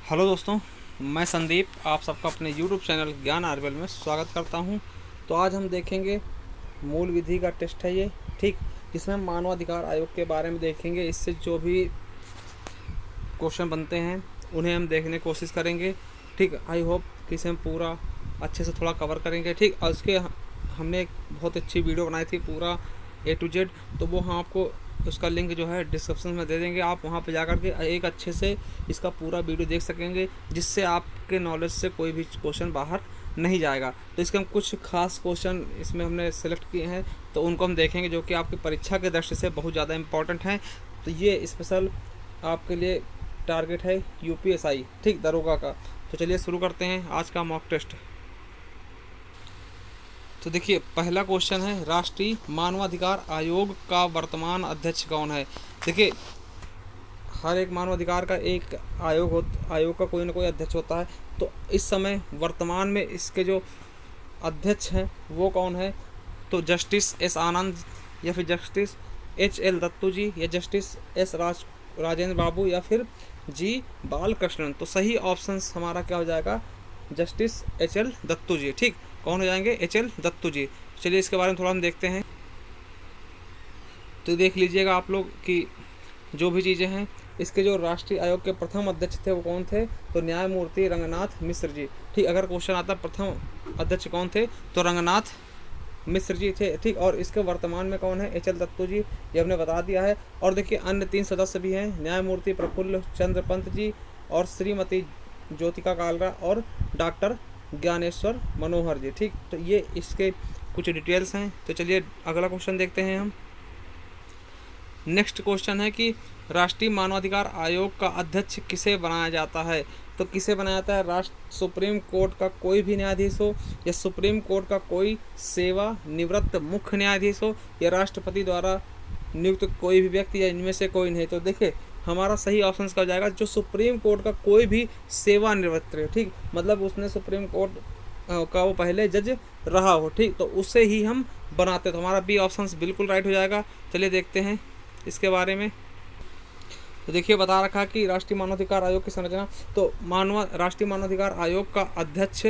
Hello दोस्तों, मैं संदीप आप सबका अपने यूट्यूब चैनल ज्ञान आरबेल में स्वागत करता हूं। तो आज हम देखेंगे मूल विधि का टेस्ट है ये, ठीक, जिसमें हम मानवाधिकार आयोग के बारे में देखेंगे। इससे जो भी क्वेश्चन बनते हैं उन्हें हम देखने की कोशिश करेंगे, ठीक। आई होप कि इसे हम पूरा अच्छे से थोड़ा कवर करेंगे, ठीक। और उसके हमने एक बहुत अच्छी वीडियो बनाई थी पूरा A to Z, तो वो हम आपको उसका लिंक जो है डिस्क्रिप्शन में दे देंगे। आप वहाँ पर जा कर के एक अच्छे से इसका पूरा वीडियो देख सकेंगे, जिससे आपके नॉलेज से कोई भी क्वेश्चन बाहर नहीं जाएगा। तो इसके हम कुछ खास क्वेश्चन इसमें हमने सेलेक्ट किए हैं, तो उनको हम देखेंगे जो कि आपकी परीक्षा के दृष्टि से बहुत ज़्यादा इंपॉर्टेंट हैं। तो ये स्पेशल आपके लिए टारगेट है UPSI, ठीक, दरोगा का। तो चलिए शुरू करते हैं आज का मॉक टेस्ट। तो देखिए, पहला क्वेश्चन है, राष्ट्रीय मानवाधिकार आयोग का वर्तमान अध्यक्ष कौन है। देखिए, हर एक मानवाधिकार का एक आयोग का कोई ना कोई अध्यक्ष होता है। तो इस समय वर्तमान में इसके जो अध्यक्ष हैं वो कौन है, तो जस्टिस S आनंद, या फिर जस्टिस HL दत्तू जी, या जस्टिस राजेंद्र बाबू, या फिर G बालकृष्णन। तो सही ऑप्शन हमारा क्या हो जाएगा, जस्टिस HL दत्तू जी, ठीक। कौन हो जाएंगे, HL दत्तू जी। चलिए इसके बारे में थोड़ा हम देखते हैं। तो देख लीजिएगा आप लोग कि जो भी चीज़ें हैं, इसके जो राष्ट्रीय आयोग के प्रथम अध्यक्ष थे वो कौन थे, तो न्यायमूर्ति रंगनाथ मिश्र जी, ठीक। अगर क्वेश्चन आता प्रथम अध्यक्ष कौन थे, तो रंगनाथ मिश्र जी थे, ठीक। और इसके वर्तमान में कौन है, HL दत्तू जी, ये हमने बता दिया है। और देखिए अन्य 3 सदस्य भी हैं, न्यायमूर्ति प्रफुल्ल चंद्र पंत जी, और श्रीमती ज्योतिका कालरा, और डॉक्टर ज्ञानेश्वर मनोहर जी, ठीक। तो ये इसके कुछ डिटेल्स हैं। तो चलिए अगला क्वेश्चन देखते हैं हम। नेक्स्ट क्वेश्चन है कि राष्ट्रीय मानवाधिकार आयोग का अध्यक्ष किसे बनाया जाता है। तो किसे बनाया जाता है, राष्ट्र सुप्रीम कोर्ट का कोई भी न्यायाधीश हो, या सुप्रीम कोर्ट का कोई सेवानिवृत्त मुख्य न्यायाधीश हो, या राष्ट्रपति द्वारा नियुक्त कोई भी व्यक्ति, या इनमें से कोई नहीं। तो देखिए हमारा सही ऑप्शन का जाएगा जो सुप्रीम कोर्ट का कोई भी सेवानिवृत्त है, ठीक। मतलब उसने सुप्रीम कोर्ट का वो पहले जज रहा हो, ठीक, तो उससे ही हम बनाते। तो हमारा B ऑप्शन बिल्कुल राइट हो जाएगा। चलिए देखते हैं इसके बारे में। तो देखिए बता रखा कि राष्ट्रीय मानवाधिकार आयोग की संरचना, तो राष्ट्रीय मानवाधिकार आयोग का अध्यक्ष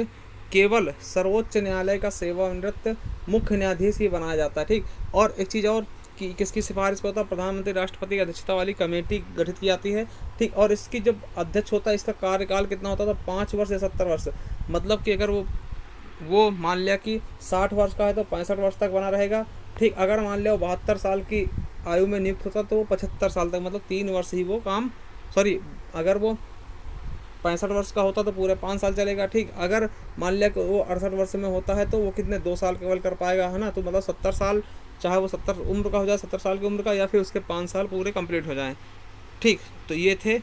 केवल सर्वोच्च न्यायालय का सेवानिवृत्त मुख्य न्यायाधीश ही बनाया जाता है, ठीक। और एक चीज़ और कि किसकी सिफारिश पर होता है, प्रधानमंत्री राष्ट्रपति की अध्यक्षता वाली कमेटी गठित की जाती है, ठीक। और इसकी जब अध्यक्ष होता है, इसका कार्यकाल कितना होता था, 5 वर्ष या 70 वर्ष। मतलब कि अगर वो मान लिया कि 60 वर्ष का है तो 65 वर्ष तक बना रहेगा, ठीक। अगर मान लिया वो 72 साल की आयु में नियुक्त होता तो वो 75 साल तक, मतलब 3 वर्ष ही वो काम, सॉरी, अगर वो 65 वर्ष का होता तो पूरे 5 साल चलेगा, ठीक। अगर मान लिया कि वो 68 वर्ष में होता है तो वो कितने 2 साल केवल कर पाएगा, है ना। तो मतलब 70 साल, चाहे वो 70 उम्र का हो जाए, 70 साल की उम्र का, या फिर उसके 5 साल पूरे कंप्लीट हो जाएं, ठीक। तो ये थे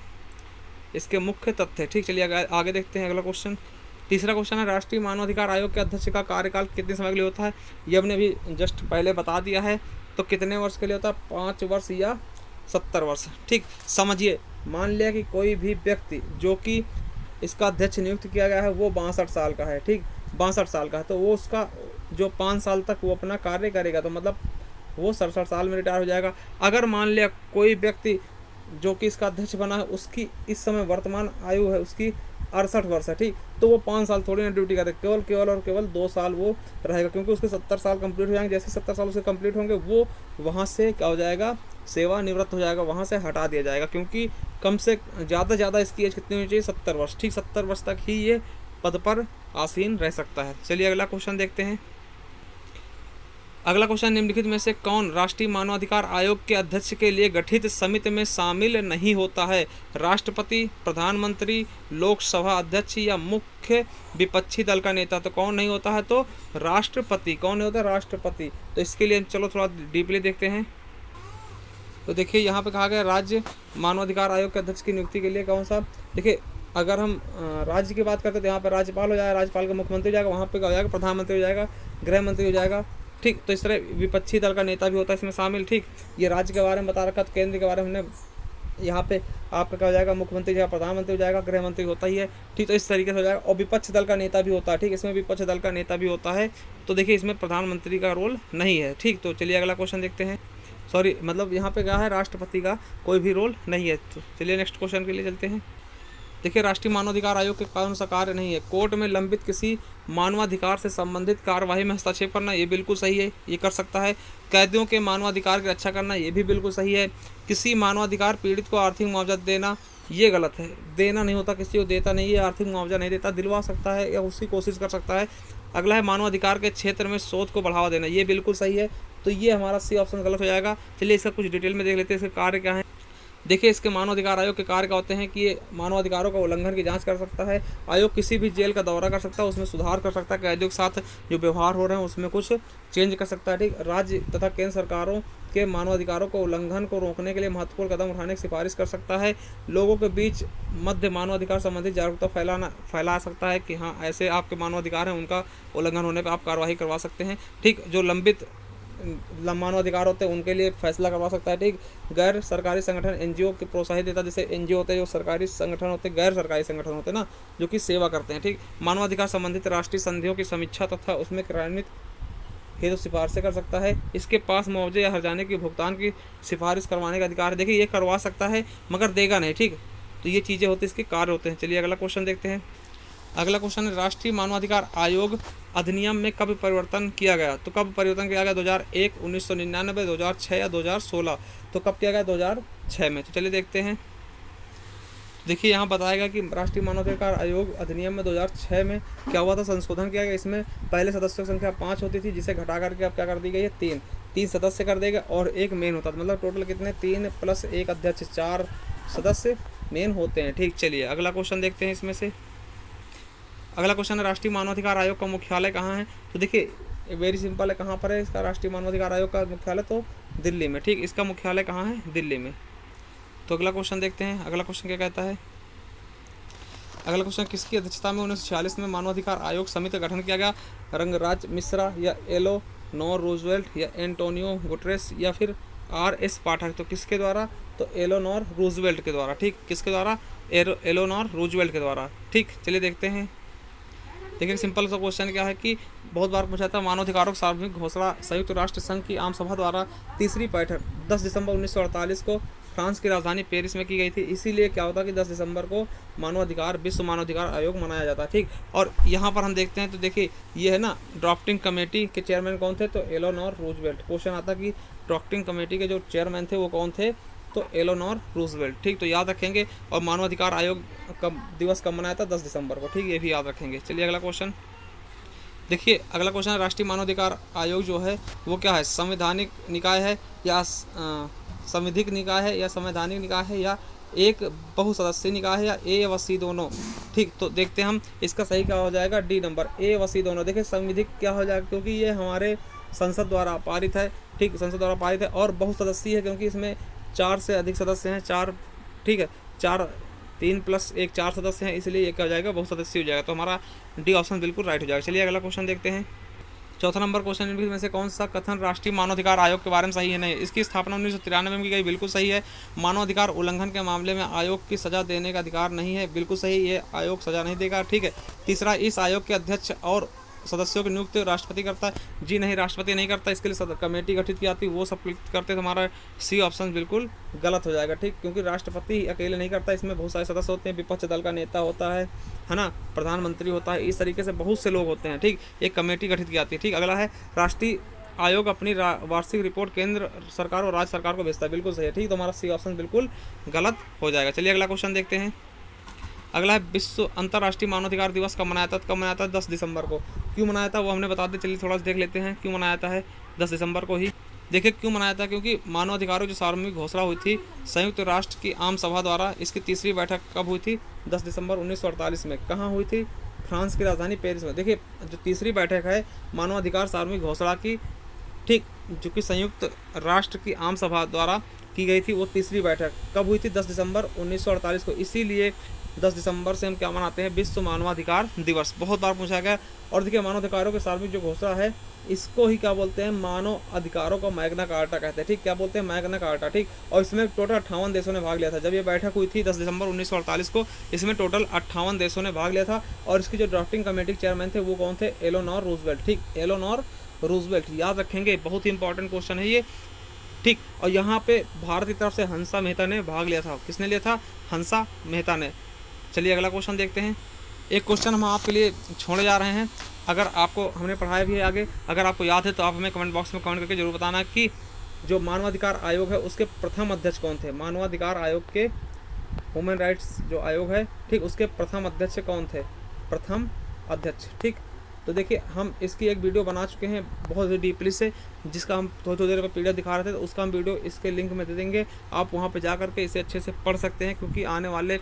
इसके मुख्य तथ्य, ठीक। चलिए आगे देखते हैं अगला क्वेश्चन। तीसरा क्वेश्चन है, राष्ट्रीय मानवाधिकार आयोग के अध्यक्ष का कार्यकाल कितने समय के लिए होता है। ये हमने अभी जस्ट पहले बता दिया है। तो कितने वर्ष के लिए होता है, 5 वर्ष या 70 वर्ष, ठीक। समझिए, मान लिया कि कोई भी व्यक्ति जो कि इसका अध्यक्ष नियुक्त किया गया है वो 62 साल का है, ठीक, 62 साल का है, तो वो उसका जो 5 साल तक वो अपना कार्य करेगा, तो मतलब वो 67 साल में रिटायर हो जाएगा। अगर मान लिया कोई व्यक्ति जो कि इसका अध्यक्ष बना है, उसकी इस समय वर्तमान आयु है उसकी 68 वर्ष है, ठीक, तो वो 5 साल थोड़ी ना ड्यूटी करे, केवल 2 साल वो रहेगा, क्योंकि उसके 70 साल कंप्लीट हो जाएंगे। जैसे 70 साल उसके कंप्लीट होंगे, वो वहाँ से क्या हो जाएगा, सेवानिवृत्त हो जाएगा, वहाँ से हटा दिया जाएगा, क्योंकि कम से ज़्यादा इसकी एज कितनी होनी चाहिए, 70 वर्ष, ठीक। 70 वर्ष तक ही ये पद पर आसीन रह सकता है। चलिए अगला क्वेश्चन देखते हैं। अगला क्वेश्चन, निम्नलिखित में से कौन राष्ट्रीय मानवाधिकार आयोग के अध्यक्ष के लिए गठित समिति में शामिल नहीं होता है। राष्ट्रपति, प्रधानमंत्री, लोकसभा अध्यक्ष, या मुख्य विपक्षी दल का नेता। तो कौन नहीं होता है, तो राष्ट्रपति। कौन नहीं होता, राष्ट्रपति। तो इसके लिए चलो थोड़ा डीपली देखते हैं। तो देखिए यहाँ पे कहा गया राज्य मानवाधिकार आयोग के अध्यक्ष की नियुक्ति के लिए कौन सा। देखिए अगर हम राज्य की बात करते हैं तो यहाँ पे राज्यपाल हो जाएगा, राज्यपाल का मुख्यमंत्री हो जाएगा, वहाँ पे क्या हो जाएगा, प्रधानमंत्री हो जाएगा, गृह मंत्री हो जाएगा, ठीक। तो इस तरह विपक्षी दल का नेता भी होता है इसमें शामिल, ठीक। ये राज्य के बारे में बता रखा, तो केंद्र के बारे में हमने यहाँ पे आपका क्या हो जाएगा, मुख्यमंत्री या प्रधानमंत्री हो जाएगा, गृह मंत्री होता ही है, ठीक। तो इस तरीके से हो जाएगा। और विपक्ष दल का नेता भी होता है, ठीक, इसमें विपक्ष दल का नेता भी होता है। तो देखिए इसमें प्रधानमंत्री का रोल नहीं है, ठीक। तो चलिए अगला क्वेश्चन देखते हैं। सॉरी, मतलब यहाँ पे क्या है, राष्ट्रपति का कोई भी रोल नहीं है। तो चलिए नेक्स्ट क्वेश्चन के लिए चलते हैं। देखिए राष्ट्रीय मानवाधिकार आयोग के कानून सा कार्य नहीं है कोर्ट में लंबित किसी मानवाधिकार से संबंधित कार्यवाही में हस्तक्षेप करना, ये बिल्कुल सही है, ये कर सकता है। कैदियों के मानवाधिकार की रक्षा करना, ये भी बिल्कुल सही है। किसी मानवाधिकार पीड़ित को आर्थिक मुआवजा देना, ये गलत है, देना नहीं होता, किसी को देता नहीं है, आर्थिक मुआवजा नहीं देता, दिलवा सकता है या उसकी कोशिश कर सकता है। अगला है मानवाधिकार के क्षेत्र में शोध को बढ़ावा देना, ये बिल्कुल सही है, तो ये हमारा सी ऑप्शन गलत हो जाएगा। चलिए इसका कुछ डिटेल में देख लेते हैं, इसके कार्य क्या है। देखिए इसके मानवाधिकार आयोग के कार्य क्या होते हैं कि ये मानवाधिकारों का उल्लंघन की जांच कर सकता है। आयोग किसी भी जेल का दौरा कर सकता है, उसमें सुधार कर सकता है, कैदियों के साथ जो व्यवहार हो रहे हैं उसमें कुछ चेंज कर सकता है। ठीक, राज्य तथा केंद्र सरकारों के मानवाधिकारों को उल्लंघन को रोकने के लिए महत्वपूर्ण कदम उठाने की सिफारिश कर सकता है। लोगों के बीच मध्य मानवाधिकार संबंधी जागरूकता फैला सकता है कि हाँ ऐसे आपके मानवाधिकार हैं, उनका उल्लंघन होने पर आप कार्रवाई करवा सकते हैं। ठीक, जो लंबित मानवाधिकार होते हैं उनके लिए फैसला करवा सकता है। ठीक, गैर सरकारी संगठन एनजीओ के प्रोत्साहित देता है, जैसे एनजीओ होते हैं जो सरकारी संगठन होते हैं, गैर सरकारी संगठन होते हैं ना, जो कि सेवा करते हैं। ठीक, मानवाधिकार संबंधित राष्ट्रीय संधियों की समीक्षा तथा उसमें क्रियान्वित हेतु सिफारिशें कर सकता है। इसके पास मुआवजे या हर्जाने की भुगतान की सिफारिश करवाने का अधिकार है। देखिए ये करवा सकता है मगर देगा नहीं। ठीक, तो ये चीज़ें होती हैं, इसके कार्य होते हैं। चलिए अगला क्वेश्चन देखते हैं। अगला क्वेश्चन है राष्ट्रीय मानवाधिकार आयोग अधिनियम में कब परिवर्तन किया गया। तो कब परिवर्तन किया गया, 2001, 1999, 2006 या 2016। तो कब किया गया, 2006 में। तो चलिए देखते हैं। देखिए यहाँ बताएगा कि राष्ट्रीय मानवाधिकार आयोग अधिनियम में 2006 में क्या हुआ था, संशोधन किया गया। इसमें पहले सदस्यों की संख्या 5 होती थी, जिसे घटा करके अब क्या कर दी गई है, 3 सदस्य कर देगा और एक मेन होता था। मतलब टोटल कितने, 3 + 1 अध्यक्ष, 4 सदस्य मेन होते हैं। ठीक, चलिए अगला क्वेश्चन देखते हैं। इसमें से अगला क्वेश्चन है राष्ट्रीय मानवाधिकार आयोग का मुख्यालय कहाँ है। तो देखिए वेरी सिंपल है, कहाँ पर है इसका राष्ट्रीय मानवाधिकार आयोग का मुख्यालय, तो दिल्ली में। ठीक, इसका मुख्यालय कहाँ है, दिल्ली में। तो अगला क्वेश्चन देखते हैं। अगला क्वेश्चन क्या कहता है। अगला क्वेश्चन, किसकी अध्यक्षता में 1946 में मानवाधिकार आयोग समिति का गठन किया गया। रंगराज मिश्रा या एलोनोर रूजवेल्ट या एंटोनियो गुटेरेस या फिर RS पाठक। तो किसके द्वारा, तो एलोनोर रूजवेल्ट के द्वारा। ठीक, किसके द्वारा, एलोनोर रूजवेल्ट के द्वारा। ठीक, चलिए देखते हैं। देखिए सिंपल सा क्वेश्चन क्या है कि बहुत बार पूछा था, मानवाधिकारों की सार्वभौमिक घोषणा संयुक्त राष्ट्र संघ की आम सभा द्वारा तीसरी बैठक 10 दिसंबर 1948 को फ्रांस की राजधानी पेरिस में की गई थी। इसीलिए क्या होता है कि 10 दिसंबर को विश्व मानवाधिकार आयोग मनाया जाता है। ठीक, और यहाँ पर हम देखते हैं तो देखिए ये है ना, ड्राफ्टिंग कमेटी के चेयरमैन कौन थे, तो एलोनोर रूजवेल्ट। क्वेश्चन आता कि ड्राफ्टिंग कमेटी के जो चेयरमैन थे वो कौन थे, तो एलोनोर रूजवेल्ट। ठीक, तो याद रखेंगे। और मानवाधिकार आयोग कब दिवस कब मनाया था, 10 दिसंबर को। ठीक, ये भी याद रखेंगे। चलिए अगला क्वेश्चन देखिए। अगला क्वेश्चन है राष्ट्रीय मानवाधिकार आयोग जो है वो क्या है, संवैधानिक निकाय है या संविधिक निकाय है या संवैधानिक निकाय है या एक बहुसदस्यीय निकाय है या A व C दोनों। ठीक, तो देखते हैं हम इसका सही क्या हो जाएगा, D नंबर, A व C दोनों। देखिए संविधिक क्या हो जाएगा, क्योंकि ये हमारे संसद द्वारा पारित है। ठीक, संसद द्वारा पारित है। और बहुसदस्यीय है क्योंकि इसमें 4 से अधिक सदस्य हैं, 4। ठीक है, 3 + 1 4 सदस्य हैं, इसलिए ये क्या हो जाएगा, बहुसदस्यीय हो जाएगा। तो हमारा D ऑप्शन बिल्कुल राइट हो जाएगा। चलिए अगला क्वेश्चन देखते हैं। चौथा नंबर क्वेश्चन, इनमें में से कौन सा कथन राष्ट्रीय मानवाधिकार आयोग के बारे में सही है नहीं। इसकी स्थापना 1993 में की गई, बिल्कुल सही है। मानवाधिकार उल्लंघन के मामले में आयोग की सजा देने का अधिकार नहीं है, बिल्कुल सही, ये आयोग सजा नहीं देगा। ठीक है। तीसरा, इस आयोग के अध्यक्ष और सदस्यों की नियुक्ति राष्ट्रपति करता है। जी नहीं, राष्ट्रपति नहीं करता, इसके लिए कमेटी गठित की जाती है, वो सब करते हैं। तो हमारा C ऑप्शन बिल्कुल गलत हो जाएगा। ठीक, क्योंकि राष्ट्रपति अकेले नहीं करता, इसमें बहुत सारे सदस्य होते हैं, विपक्ष दल का नेता होता है ना, प्रधानमंत्री होता है, इस तरीके से बहुत से लोग होते हैं। ठीक, एक कमेटी गठित की जाती है। ठीक, अगला है राष्ट्रीय आयोग अपनी वार्षिक रिपोर्ट केंद्र सरकार और राज्य सरकार को भेजता है, बिल्कुल सही है। ठीक, तो हमारा C ऑप्शन बिल्कुल गलत हो जाएगा। चलिए अगला क्वेश्चन देखते हैं। अगला है विश्व अंतर्राष्ट्रीय मानवाधिकार दिवस कब मनाया था। कब मनाया था, 10 दिसंबर को। क्यों मनाया था वो हमने बता दें, चलिए थोड़ा सा देख लेते हैं क्यों मनाया है 10 दिसंबर को ही। देखिए क्यों मनाया था, क्योंकि मानवाधिकारों की सार्वभौमिक घोषणा हुई थी संयुक्त राष्ट्र की आम सभा द्वारा। इसकी तीसरी बैठक कब हुई थी, 10 दिसंबर 1948 में। कहाँ हुई थी, फ्रांस की राजधानी पेरिस में। देखिए जो तीसरी बैठक है मानवाधिकार सार्वभौमिक घोषणा की, ठीक, जो कि संयुक्त राष्ट्र की आम सभा द्वारा की गई थी, वो तीसरी बैठक कब हुई थी, 10 दिसंबर 1948 को। इसीलिए 10 दिसंबर से हम क्या मनाते हैं, विश्व मानवाधिकार दिवस। बहुत बार पूछा गया। और देखिए मानवाधिकारों के सार्वभौमिक जो घोषणा है, इसको ही क्या बोलते हैं, मानव अधिकारों का मैग्ना कार्टा कहते हैं। ठीक, क्या बोलते हैं, मैग्ना कार्टा। ठीक, और इसमें टोटल 58 देशों ने भाग लिया था। जब ये बैठक हुई थी 10 दिसंबर 1948 को, इसमें टोटल 58 देशों ने भाग लिया था। और इसकी जो ड्राफ्टिंग कमेटी के चेयरमैन थे वो कौन थे, एलोनोर रूजवेल्ट। ठीक, एलोनोर रूजवेल्ट, याद रखेंगे, बहुत ही इंपॉर्टेंट क्वेश्चन है ये। ठीक, और यहाँ पे भारत की तरफ से हंसा मेहता ने भाग लिया था। किसने लिया था, हंसा मेहता ने। चलिए अगला क्वेश्चन देखते हैं। एक क्वेश्चन हम आपके लिए छोड़े जा रहे हैं, अगर आपको हमने पढ़ाया भी है आगे, अगर आपको याद है तो आप हमें कमेंट बॉक्स में कमेंट करके जरूर बताना कि जो मानवाधिकार आयोग है उसके प्रथम अध्यक्ष कौन थे। मानवाधिकार आयोग के, ह्यूमन राइट्स जो आयोग है, ठीक, उसके प्रथम अध्यक्ष कौन थे, प्रथम अध्यक्ष, ठीक। तो देखिए हम इसकी एक वीडियो बना चुके हैं बहुत ही डीपली से, जिसका हम थोड़ी देर में पीडीएफ दिखा रहे थे, तो उसका हम वीडियो इसके लिंक में दे देंगे, आप वहाँ पे जा करके इसे अच्छे से पढ़ सकते हैं, क्योंकि आने वाले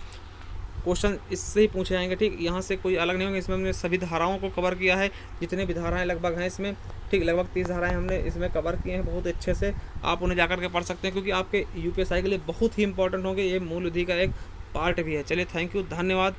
क्वेश्चन इससे ही पूछे जाएंगे, ठीक। यहाँ से कोई अलग नहीं होंगे। इसमें हमने सभी धाराओं को कवर किया है, जितने भी धाराएं लगभग हैं इसमें, ठीक, लगभग 30 धाराएं हमने इसमें कवर किए हैं बहुत अच्छे से। आप उन्हें जाकर के पढ़ सकते हैं, क्योंकि आपके यूपीएससी के लिए बहुत ही इंपॉर्टेंट होंगे, ये मूल विधि का एक पार्ट भी है। चलिए थैंक यू, धन्यवाद।